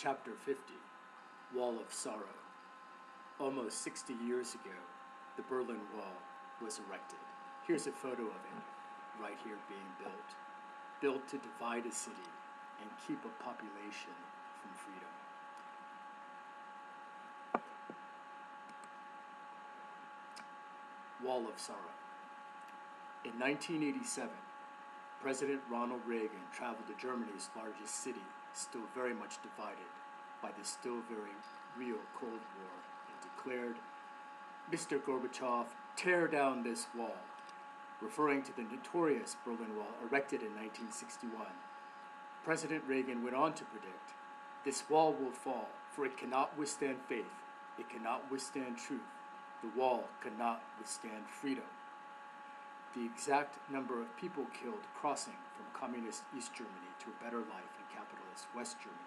Chapter 50, Wall of Sorrow. Almost 60 years ago, the Berlin Wall was erected. Here's a photo of it, right here being built. Built to divide a city and keep a population from freedom. Wall of Sorrow. In 1987, President Ronald Reagan traveled to Germany's largest city, still very much divided by the still very real Cold War, and declared, "Mr. Gorbachev, tear down this wall," referring to the notorious Berlin Wall erected in 1961. President Reagan went on to predict, "This wall will fall, for it cannot withstand faith, it cannot withstand truth, the wall cannot withstand freedom." The exact number of people killed crossing from communist East Germany to a better life in capitalist West Germany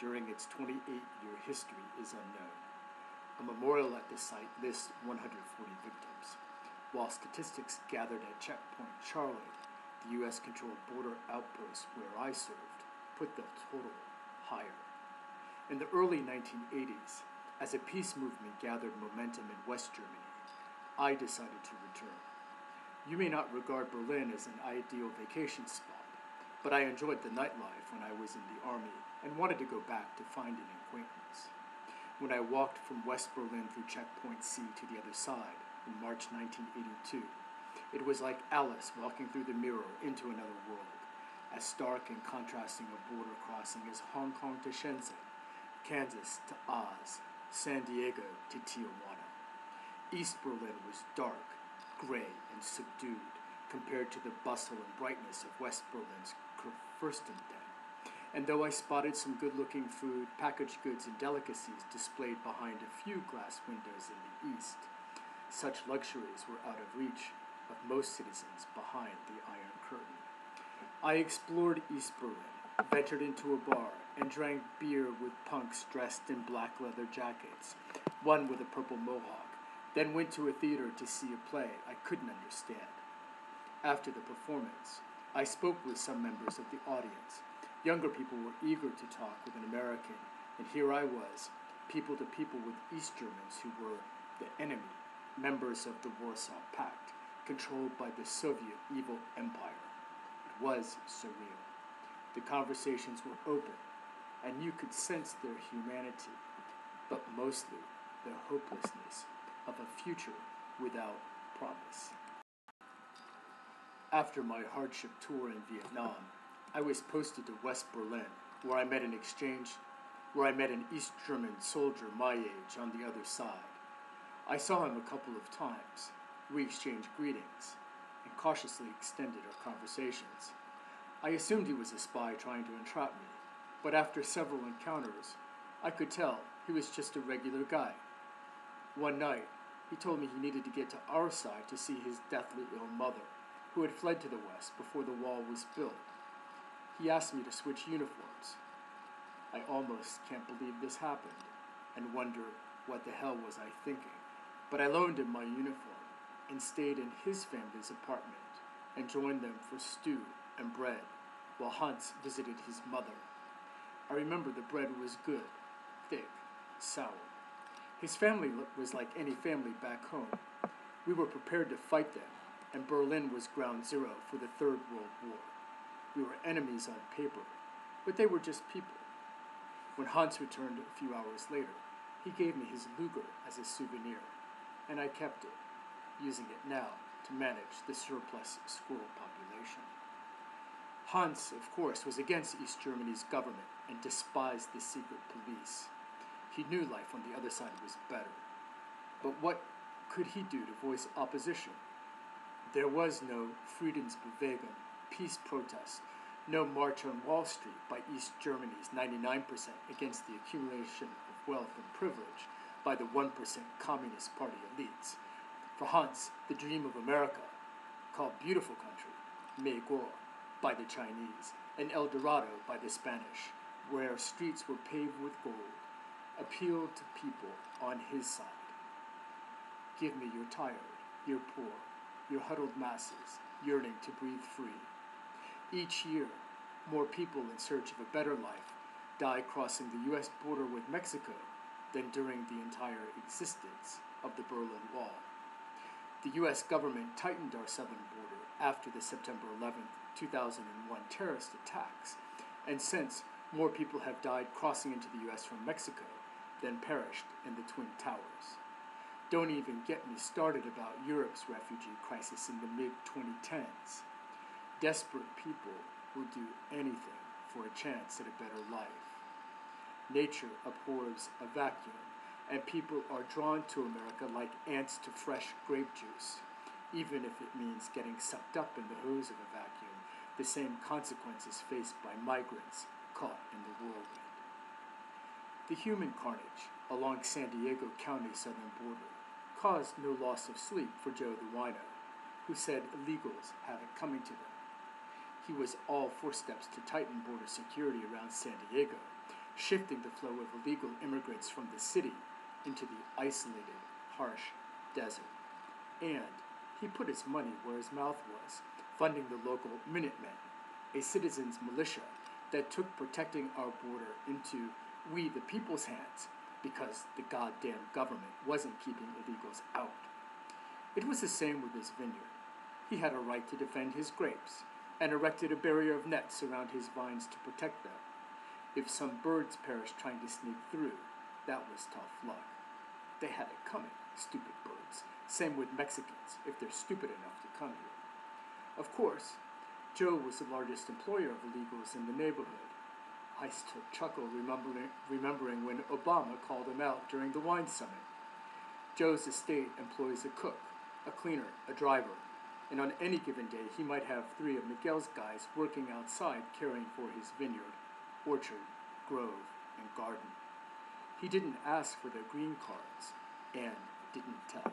during its 28-year history is unknown. A memorial at the site lists 140 victims, while statistics gathered at Checkpoint Charlie, the U.S.-controlled border outpost where I served, put the total higher. In the early 1980s, as a peace movement gathered momentum in West Germany, I decided to return. You may not regard Berlin as an ideal vacation spot, but I enjoyed the nightlife when I was in the army and wanted to go back to find an acquaintance. When I walked from West Berlin through Checkpoint C to the other side in March 1982, it was like Alice walking through the mirror into another world, as stark and contrasting a border crossing as Hong Kong to Shenzhen, Kansas to Oz, San Diego to Tijuana. East Berlin was dark, gray, and subdued compared to the bustle and brightness of West Berlin's Fürstendamm. And though I spotted some good-looking food, packaged goods, and delicacies displayed behind a few glass windows in the east, such luxuries were out of reach of most citizens behind the Iron Curtain. I explored East Berlin, ventured into a bar, and drank beer with punks dressed in black leather jackets, one with a purple mohawk, then went to a theater to see a play I couldn't understand. After the performance, I spoke with some members of the audience. Younger people were eager to talk with an American, and here I was, people to people with East Germans who were the enemy, members of the Warsaw Pact, controlled by the Soviet evil empire. It was surreal. The conversations were open, and you could sense their humanity, but mostly their hopelessness of a future without promise. After my hardship tour in Vietnam, I was posted to West Berlin, where I met an East German soldier my age on the other side. I saw him a couple of times. We exchanged greetings and cautiously extended our conversations. I assumed he was a spy trying to entrap me, but after several encounters, I could tell he was just a regular guy. One night, he told me he needed to get to our side to see his deathly ill mother, who had fled to the west before the wall was built. He asked me to switch uniforms. I almost can't believe this happened, and wonder what the hell was I thinking. But I loaned him my uniform and stayed in his family's apartment and joined them for stew and bread while Hans visited his mother. I remember the bread was good, thick, sour. His family was like any family back home. We were prepared to fight them, and Berlin was ground zero for the Third World War. We were enemies on paper, but they were just people. When Hans returned a few hours later, he gave me his Luger as a souvenir, and I kept it, using it now to manage the surplus squirrel population. Hans, of course, was against East Germany's government and despised the secret police. He knew life on the other side was better. But what could he do to voice opposition? There was no Friedensbewegung, peace protest, no march on Wall Street by East Germany's 99% against the accumulation of wealth and privilege by the 1% Communist Party elites. For Hans, the dream of America, called Beautiful Country, Meiguo, by the Chinese, and El Dorado by the Spanish, where streets were paved with gold, appealed to people on his side. Give me your tired, your poor, your huddled masses yearning to breathe free. Each year, more people in search of a better life die crossing the U.S. border with Mexico than during the entire existence of the Berlin Wall. The U.S. government tightened our southern border after the September 11th, 2001 terrorist attacks, and since more people have died crossing into the U.S. from Mexico than perished in the Twin Towers. Don't even get me started about Europe's refugee crisis in the mid-2010s. Desperate people will do anything for a chance at a better life. Nature abhors a vacuum, and people are drawn to America like ants to fresh grape juice, even if it means getting sucked up in the hose of a vacuum, the same consequences faced by migrants caught in the whirlwind. The human carnage along San Diego County's southern border caused no loss of sleep for Joe the wino, who said illegals have it coming to them. He was all for steps to tighten border security around San Diego, shifting the flow of illegal immigrants from the city into the isolated, harsh desert. And he put his money where his mouth was, funding the local Minutemen, a citizens' militia that took protecting our border into we the people's hands because the goddamn government wasn't keeping illegals out. It was the same with his vineyard. He had a right to defend his grapes, and erected a barrier of nets around his vines to protect them. If some birds perished trying to sneak through, that was tough luck. They had it coming, stupid birds. Same with Mexicans, if they're stupid enough to come here. Of course, Joe was the largest employer of illegals in the neighborhood. I still chuckle remembering when Obama called him out during the wine summit. Joe's estate employs a cook, a cleaner, a driver, and on any given day he might have 3 of Miguel's guys working outside caring for his vineyard, orchard, grove, and garden. He didn't ask for their green cards and didn't tell.